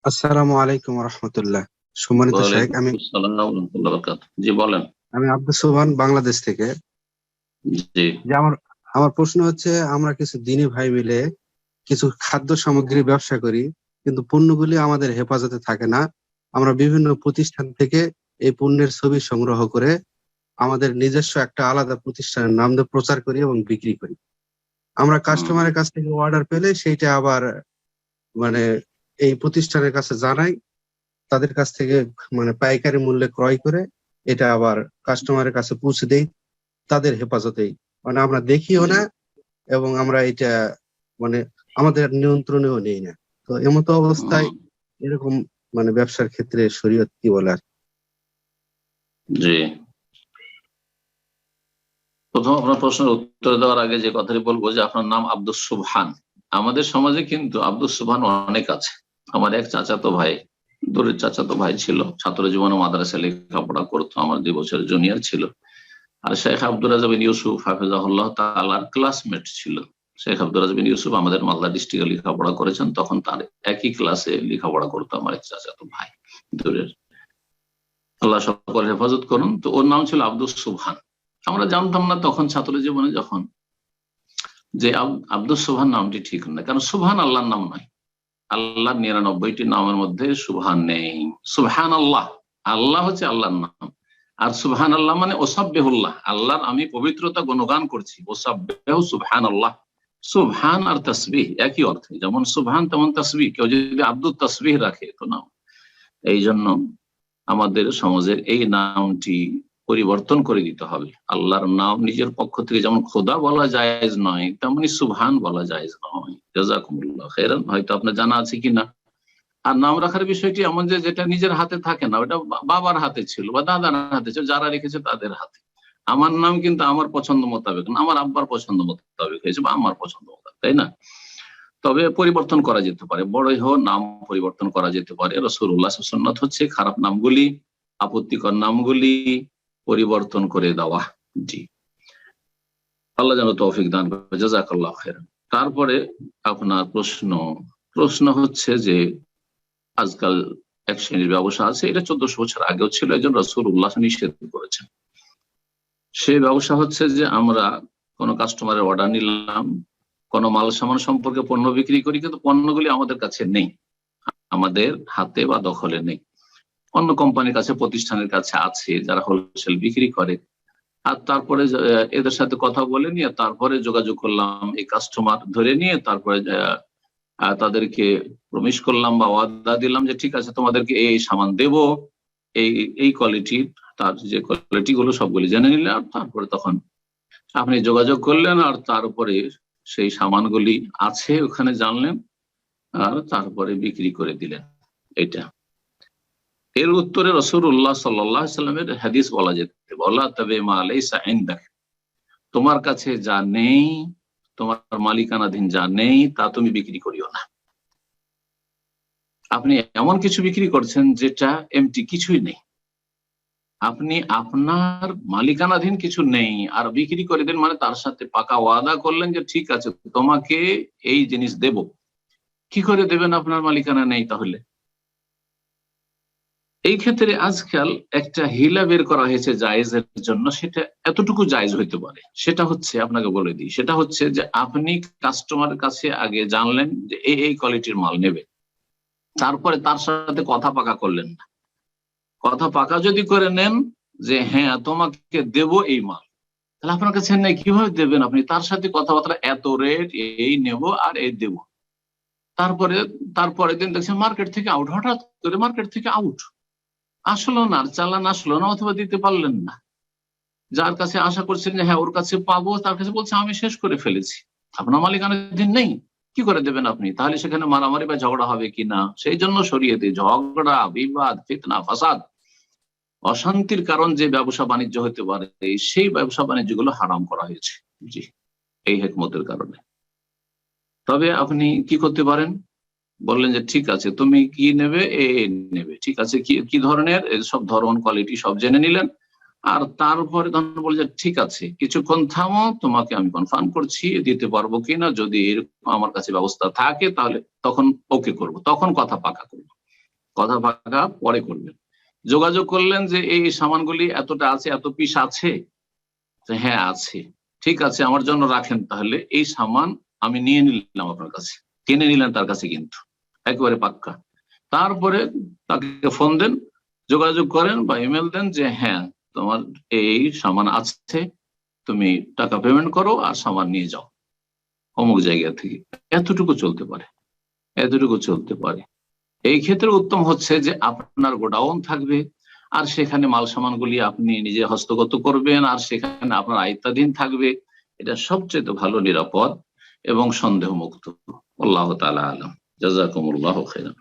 আসসালামু আলাইকুম রহমতুল্লাহ। সম্মানিত শাহেখ, ওয়ালাইকুম আমি আসসালাম ওয়া রাহমাতুল্লাহি ওয়া বারাকাতুহু। জি বলেন। আমি আব্দুল সোবহান, বাংলাদেশ থেকে। জি। যে আমার আমার প্রশ্ন হচ্ছে, আমরা কিছু দিনী ভাই মিলে কিছু খাদ্য সামগ্রী ব্যবসা করি, কিন্তু পণ্যগুলি আমাদের হেফাজতে থাকে না। আমরা বিভিন্ন প্রতিষ্ঠান থেকে এই পণ্যের ছবি সংগ্রহ করে আমাদের নিজস্ব একটা আলাদা প্রতিষ্ঠানের নাম দিয়ে প্রচার করি এবং বিক্রি করি। আমরা হুম, কাস্টমারের কাছ থেকে অর্ডার পেলে সেইটা আবার মানে এই প্রতিষ্ঠানের কাছে জানাই, তাদের কাছ থেকে পাইকারি মূল্যে ক্রয় করে এটা আবার কাস্টমারের কাছে পৌঁছে দেই তাদের হেফাজতেই। আমরা দেখিও জি। না এবং আমরা এটা মানে আমাদের নিয়ন্ত্রণেও নেই না। তো এমতো অবস্থায় হুম, এরকম ব্যবসার ক্ষেত্রে শরীয়ত কি বলে আর? জি। প্রথম আপনার প্রশ্নের উত্তর দেওয়ার আগে যে কথাটি বলবো যে আপনার নাম আব্দুস সুবহান। আমাদের সমাজে কিন্তু আব্দুস সুবহান অনেক আছে। আমার এক চাচাতো ভাই, দূরের চাচাতো ভাই ছিল, ছাত্র জীবনে মাদ্রাসায় লেখাপড়া করতো, আমার 2 বছর জুনিয়র ছিল। আর শেখ আব্দুর রাজা বিন ইউসুফ হাফিজাহুল্লাহ তাআলার ক্লাসমেট ছিল। শেখ আব্দুর রাজা বিন ইউসুফ আমাদের মালদা ডিস্ট্রিক্টে লেখাপড়া করেছেন, তখন তার একই ক্লাসে লেখাপড়া করতো আমার এক চাচাতো ভাই দূরের। আল্লাহ সকল হেফাজত করুন। তো ওর নাম ছিল আব্দুস সুবহান। আমরা জানতাম না তখন ছাত্র জীবনে যখন, যে আব্দুস সুবহান নামটি ঠিক না, কারণ সুবহান আল্লাহর নাম নয়। আল্লাহর 99টি নামের মধ্যে সুবহান নেই। সুবহান আল্লাহ, আল্লাহ হচ্ছে আল্লাহর নাম। আর সুবহান আল্লাহ মানে ওসাব্বিহুল্লাহ, আল্লাহর আমি পবিত্রতা গুণগান করছি। ওসাব্বিহু সুবহান আল্লাহ। সুবহান আর তাসবিহ একই অর্থে, যেমন সুবহান তেমন তাসবিহ। কেউ যদি আব্দুত তাসবিহ রাখে তো নাম। এই জন্য আমাদের সমাজের এই নামটি পরিবর্তন করে দিতে হবে। আল্লাহর নাম নিজের পক্ষ থেকে যেমন খোদা বলা জায়েজ নয়, তেমনি সুবহান বলা জায়েজ নয়। জাযাকুমুল্লাহ খাইরান। হয়তো আপনার জানা আছে কিনা। আর নাম রাখার বিষয়টি এমন যে যেটা নিজের হাতে থাকে না, ওটা বাবার হাতে ছিল বা দাদার হাতে ছিল, যারা রেখেছে তাদের হাতে। আমার নাম কিন্তু আমার পছন্দ মোতাবেক না, আমার আব্বার পছন্দ মোতাবেক হয়েছে বা আমার পছন্দ মোতাবেক, তাই না? তবে পরিবর্তন করা যেতে পারে, বড়ই হোক নাম পরিবর্তন করা যেতে পারে। রাসূলুল্লাহ সুন্নাত হচ্ছে খারাপ নামগুলি, আপত্তিকর নামগুলি পরিবর্তন করে দেওয়া। জি, আল্লাহ যেন তৌফিক দান করে। জাযাকাল্লাহু খাইরান। তারপরে আপনার প্রশ্ন প্রশ্ন হচ্ছে যে আজকাল এক শ্রেণীর ব্যবসা আছে, এটা 1400 বছর আগেও ছিল, একজন রাসূলুল্লাহ নিষেধ করেছেন। সেই ব্যবসা হচ্ছে যে আমরা কোনো কাস্টমারের অর্ডার নিলাম, কোনো মাল সামান সম্পর্কে পণ্য বিক্রি করি, কিন্তু পণ্যগুলি আমাদের কাছে নেই, আমাদের হাতে বা দখলে নেই। অন্য কোম্পানির কাছে, প্রতিষ্ঠানের কাছে আছে যারা হোলসেল বিক্রি করে। আর তারপরে এদের সাথে কথা বলে নিয়ে তারপরে যোগাযোগ করলাম, এই কাস্টমার ধরে নিয়ে তারপরে তাদেরকে প্রমিস করলাম বা ওয়াদা দিলাম যে ঠিক আছে তোমাদেরকে এই সামান দেব, এই এই কোয়ালিটির। তার যে কোয়ালিটি গুলো সবগুলি জেনে নিলেন, আর তারপরে তখন আপনি যোগাযোগ করলেন, আর তারপরে সেই সামানগুলি আছে ওখানে জানলেন, আর তারপরে বিক্রি করে দিলেন। এটা এর উত্তরে রাসূলুল্লাহ সাল্লাল্লাহু আলাইহি সাল্লামের হাদিস বলা যেতে বলা তবে মা লাইসা ইনদাক, তোমার কাছে যা নেই, তোমার মালিকানাধীন যা নেই তা তুমি বিক্রি করিও না। আপনি এমন কিছু বিক্রি করছেন যেটা এমটি, কিছুই নেই, আপনি আপনার মালিকানাধীন কিছু নেই আর বিক্রি করে দেন, মানে তার সাথে পাকা ওয়াদা করলেন যে ঠিক আছে তোমাকে এই জিনিস দেব। কি করে দেবেন, আপনার মালিকানা নেই? তাহলে এই ক্ষেত্রে আজকাল একটা হিলা বের করা হয়েছে জায়েজের জন্য, সেটা এতটুকু জায়েজ হইতে পারে। সেটা হচ্ছে, আপনাকে বলে দিই, সেটা হচ্ছে যে আপনি কাস্টমারের কাছে আগে জানলেন যে এই এই কোয়ালিটির মাল নেবে, তারপরে তার সাথে কথা পাকা করলেন না। কথা পাকা যদি করে নেন যে হ্যাঁ তোমাকে দেব এই মাল, তাহলে আপনার কাছে নেই, কিভাবে দেবেন? আপনি তার সাথে কথাবার্তা, এত রেট, এই নেব আর এই দেব। তারপরে তারপরে দিন দেখছেন মার্কেট থেকে আউট, হঠাৎ করে মার্কেট থেকে আউট, আসলো না, চালান আসলো না, অথবা দিতে পারলেন না। যার কাছে আশা করছেন যে হ্যাঁ ওর কাছে পাবো, তার কাছে বলছে আমি শেষ করে ফেলেছি। আপনার মালিকানাধীন নেই, কি করে দেবেন আপনি? তাহলে সেখানে মারামারি বা ঝগড়া হবে কিনা? সেই জন্য শরীয়তে ঝগড়া, বিবাদ, ফিতনা, ফাসাদ, অশান্তির কারণ যে ব্যবসা বাণিজ্য হতে পারে, সেই ব্যবসা বাণিজ্য গুলো হারাম করা হয়েছে। জি, এই হেকমতের কারণে। তবে আপনি কি করতে পারেন, বললেন যে ঠিক আছে তুমি কি নেবে, এ নেবে, ঠিক আছে কি কি ধরনের, সব ধরন কোয়ালিটি সব জেনে নিলেন। আর তারপরে তখন বলে যে ঠিক আছে কিছুক্ষণ থামো, তোমাকে আমি কনফার্ম করছি দিতে পারবো কিনা, যদি এরকম আমার কাছে ব্যবস্থা থাকে তাহলে তখন ওকে করব, তখন কথা পাকা করবো। কথা ভাগা পরে করবেন। যোগাযোগ করলেন যে এই সামানগুলি এতটা আছে, এত পিস আছে, হ্যাঁ আছে, ঠিক আছে আমার জন্য রাখেন, তাহলে এই সামান আমি নিয়ে নিলাম আপনার কাছে, কিনে নিলেন তার কাছে, কিন্তু একেবারে পাক্কা। তারপরে তাকে ফোন দেন, যোগাযোগ করেন বা ইমেল দেন যে হ্যাঁ তোমার এই সামান আছে, তুমি টাকা পেমেন্ট করো আর সামান নিয়ে যাও অমুক জায়গা থেকে। এতটুকু চলতে পারে, এতটুকু চলতে পারে। এই ক্ষেত্রে উত্তম হচ্ছে যে আপনার গোডাউন থাকবে, আর সেখানে মাল সামানগুলি আপনি নিজে হস্তগত করবেন, আর সেখানে আপনার আয়ত্তাধীন থাকবে। এটা সবচেয়ে ভালো, নিরাপদ এবং সন্দেহ মুক্ত। আল্লাহ তাআলা আলাম। জাযাকুমুল্লাহু খাইরান।